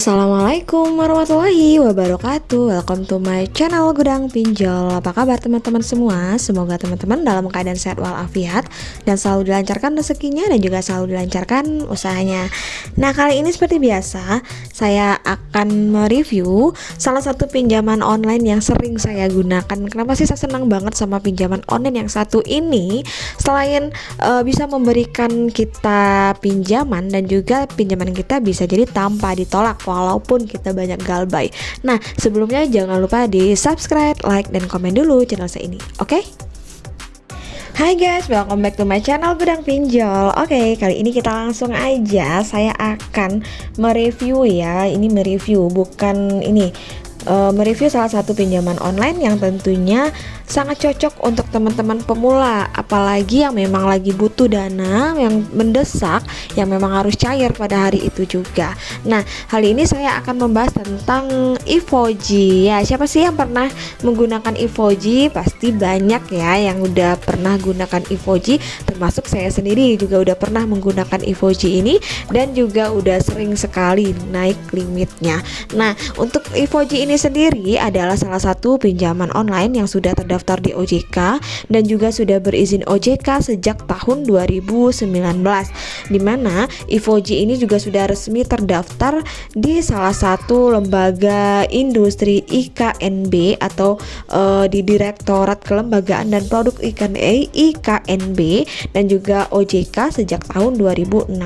Assalamualaikum warahmatullahi wabarakatuh. Welcome to my channel Gudang Pinjol. Apa kabar teman-teman semua? Semoga teman-teman dalam keadaan sehat walafiat dan selalu dilancarkan rezekinya dan juga selalu dilancarkan usahanya. Nah, kali ini seperti biasa saya akan mereview salah satu pinjaman online yang sering saya gunakan. Kenapa sih saya senang banget sama pinjaman online yang satu ini? Selain bisa memberikan kita pinjaman dan juga pinjaman kita bisa jadi tanpa ditolak walaupun kita banyak galbay. Nah, sebelumnya jangan lupa di subscribe, like, dan komen dulu channel saya ini, oke? Hai guys, welcome back to my channel Gudang Pinjol. Oke, kali ini kita langsung aja. Saya akan mereview ya. Ini mereview, bukan ini mereview salah satu pinjaman online yang tentunya sangat cocok untuk teman-teman pemula, apalagi yang memang lagi butuh dana yang mendesak, yang memang harus cair pada hari itu juga. Nah, kali ini saya akan membahas tentang Evoji. Ya, siapa sih yang pernah menggunakan Evoji? Pasti banyak ya yang udah pernah gunakan Evoji, termasuk saya sendiri juga udah pernah menggunakan Evoji ini dan juga udah sering sekali naik limitnya. Nah, untuk Evoji ini sendiri adalah salah satu pinjaman online yang sudah terdaftar di OJK dan juga sudah berizin OJK sejak tahun 2019, dimana Evoji ini juga sudah resmi terdaftar di salah satu lembaga industri IKNB atau di Direktorat Kelembagaan dan Produk IKNB dan juga OJK sejak tahun 2016.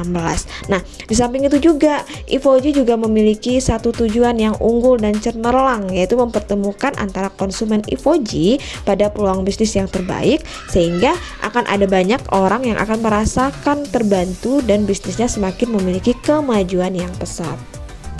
Nah, di samping itu juga Evoji juga memiliki satu tujuan yang unggul dan cemerlang, yaitu mempertemukan antara konsumen Evoji pada peluang bisnis yang terbaik, sehingga akan ada banyak orang yang akan merasakan terbantu dan bisnisnya semakin memiliki kemajuan yang pesat.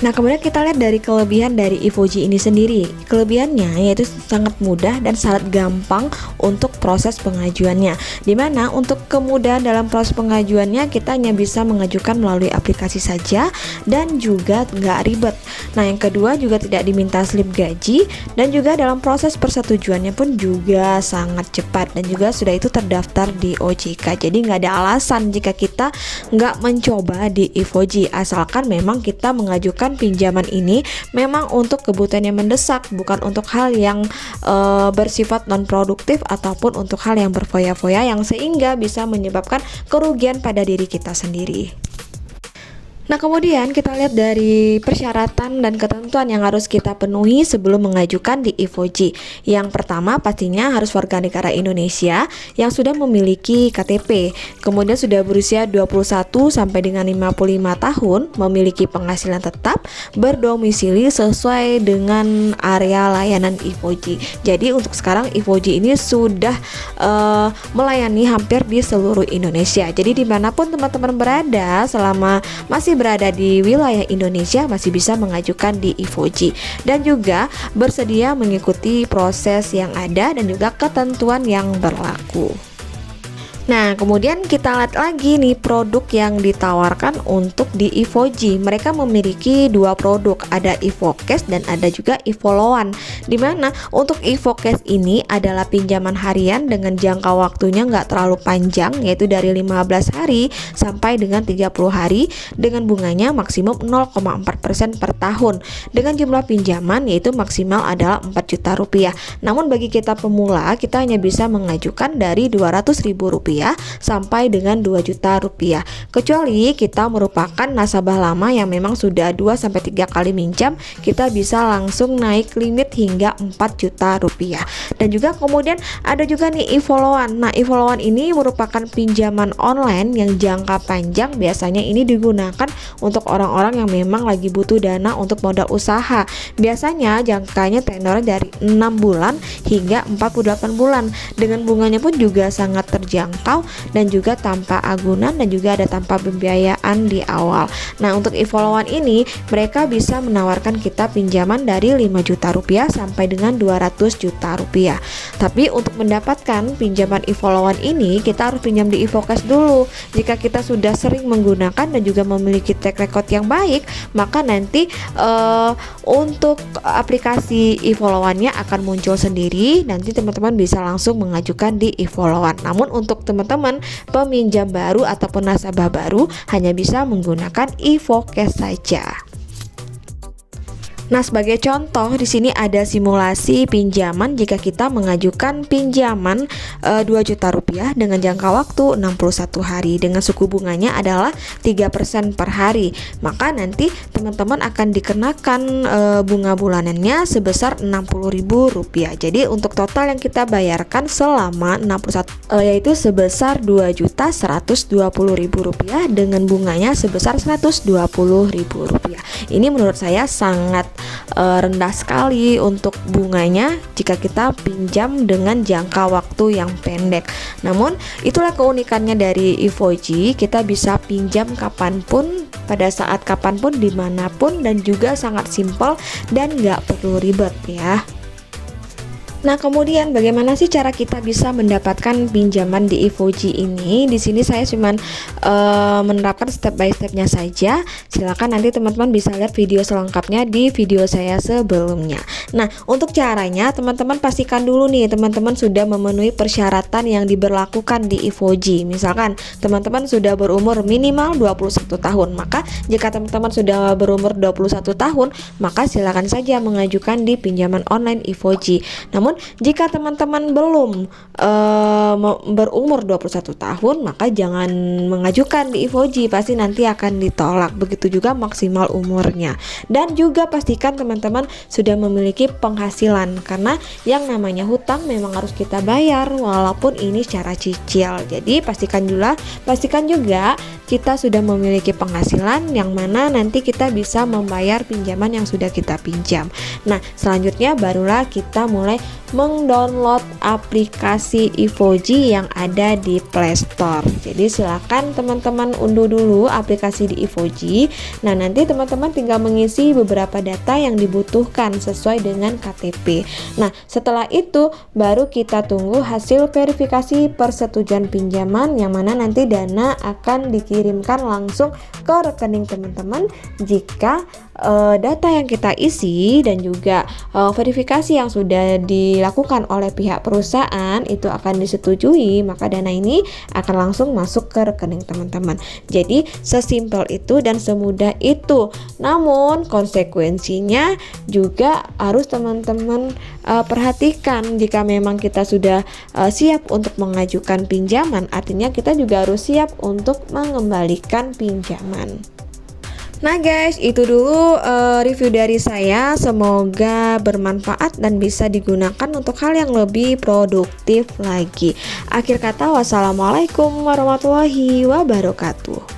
Nah, kemudian kita lihat dari kelebihan dari Evoji ini sendiri. Kelebihannya yaitu sangat mudah dan sangat gampang untuk proses pengajuannya, dimana untuk kemudahan dalam proses pengajuannya kita hanya bisa mengajukan melalui aplikasi saja dan juga nggak ribet. Nah, yang kedua juga tidak diminta slip gaji dan juga dalam proses persetujuannya pun juga sangat cepat dan juga sudah itu terdaftar di OJK. Jadi nggak ada alasan jika kita nggak mencoba di Evoji, asalkan memang kita mengajukan pinjaman ini memang untuk kebutuhan yang mendesak, bukan untuk hal yang bersifat non produktif ataupun untuk hal yang berfoya-foya yang sehingga bisa menyebabkan kerugian pada diri kita sendiri. Nah, kemudian kita lihat dari persyaratan dan ketentuan yang harus kita penuhi sebelum mengajukan di Evoji. Yang pertama pastinya harus warga negara Indonesia yang sudah memiliki KTP, kemudian sudah berusia 21 sampai dengan 55 tahun, memiliki penghasilan tetap, berdomisili sesuai dengan area layanan Evoji. Jadi untuk sekarang Evoji ini sudah melayani hampir di seluruh Indonesia. Jadi dimanapun teman-teman berada, selama masih berada di wilayah Indonesia masih bisa mengajukan di Evoji dan juga bersedia mengikuti proses yang ada dan juga ketentuan yang berlaku. Nah, kemudian kita lihat lagi nih produk yang ditawarkan untuk di Evoji. Mereka memiliki dua produk, ada EvoCash dan ada juga EvoLoan. Dimana untuk EvoCash ini adalah pinjaman harian dengan jangka waktunya nggak terlalu panjang, yaitu dari 15 hari sampai dengan 30 hari dengan bunganya maksimum 0,4% per tahun dengan jumlah pinjaman yaitu maksimal adalah 4 juta rupiah. Namun bagi kita pemula, kita hanya bisa mengajukan dari 200.000 rupiah sampai dengan 2 juta rupiah. Kecuali kita merupakan nasabah lama yang memang sudah 2-3 kali minjam, kita bisa langsung naik limit hingga 4 juta rupiah. Dan juga kemudian ada juga nih EvoLoan. Nah, EvoLoan ini merupakan pinjaman online yang jangka panjang. Biasanya ini digunakan untuk orang-orang yang memang lagi butuh dana untuk modal usaha. Biasanya jangkanya tenornya dari 6 bulan hingga 48 bulan dengan bunganya pun juga sangat terjangkau terjangkau dan juga tanpa agunan dan juga ada tanpa pembiayaan di awal. Nah, untuk e-followan ini mereka bisa menawarkan kita pinjaman dari 5 juta rupiah sampai dengan 200 juta rupiah. Tapi untuk mendapatkan pinjaman e-followan ini kita harus pinjam di Evocash dulu. Jika kita sudah sering menggunakan dan juga memiliki track record yang baik, maka nanti untuk aplikasi e-followannya akan muncul sendiri. Nanti teman-teman bisa langsung mengajukan di e-followan. Namun untuk teman-teman peminjam baru ataupun nasabah baru hanya bisa menggunakan Evocash saja. Nah, sebagai contoh di sini ada simulasi pinjaman jika kita mengajukan pinjaman 2 juta rupiah dengan jangka waktu 61 hari dengan suku bunganya adalah 3% per hari. Maka nanti teman-teman akan dikenakan bunga bulanannya sebesar Rp60.000. Jadi untuk total yang kita bayarkan selama 61 yaitu sebesar Rp2.120.000 dengan bunganya sebesar Rp120.000. Ini menurut saya sangat rendah sekali untuk bunganya jika kita pinjam dengan jangka waktu yang pendek. Namun itulah keunikannya dari Evoji, kita bisa pinjam kapanpun, pada saat kapanpun, dimanapun, dan juga sangat simpel dan nggak perlu ribet ya. Nah, kemudian bagaimana sih cara kita bisa mendapatkan pinjaman di Evoji ini? Di sini saya cuman menerapkan step by stepnya saja. Silakan nanti teman-teman bisa lihat video selengkapnya di video saya sebelumnya. Nah, untuk caranya teman-teman pastikan dulu nih teman-teman sudah memenuhi persyaratan yang diberlakukan di Evoji. Misalkan teman-teman sudah berumur minimal 21 tahun. Maka jika teman-teman sudah berumur 21 tahun, maka silakan saja mengajukan di pinjaman online Evoji. Namun jika teman-teman belum berumur 21 tahun, maka jangan mengajukan di Evoji, pasti nanti akan ditolak. Begitu juga maksimal umurnya. Dan juga pastikan teman-teman sudah memiliki penghasilan, karena yang namanya hutang memang harus kita bayar walaupun ini secara cicil. Jadi pastikan juga kita sudah memiliki penghasilan yang mana nanti kita bisa membayar pinjaman yang sudah kita pinjam. Nah, selanjutnya barulah kita mulai mendownload aplikasi Evoji yang ada di Play Store. Jadi silakan teman-teman unduh dulu aplikasi di Evoji. Nah, nanti teman-teman tinggal mengisi beberapa data yang dibutuhkan sesuai dengan KTP. Nah, setelah itu baru kita tunggu hasil verifikasi persetujuan pinjaman, yang mana nanti dana akan dikirimkan langsung ke rekening teman-teman jika data yang kita isi dan juga verifikasi yang sudah dilakukan oleh pihak perusahaan itu akan disetujui, maka dana ini akan langsung masuk ke rekening teman-teman. Jadi sesimpel itu dan semudah itu. Namun konsekuensinya juga harus teman-teman perhatikan. Jika memang kita sudah siap untuk mengajukan pinjaman, artinya kita juga harus siap untuk mengembalikan pinjaman. Nah guys, itu dulu review dari saya. Semoga bermanfaat dan bisa digunakan untuk hal yang lebih produktif lagi. Akhir kata, wassalamualaikum warahmatullahi wabarakatuh.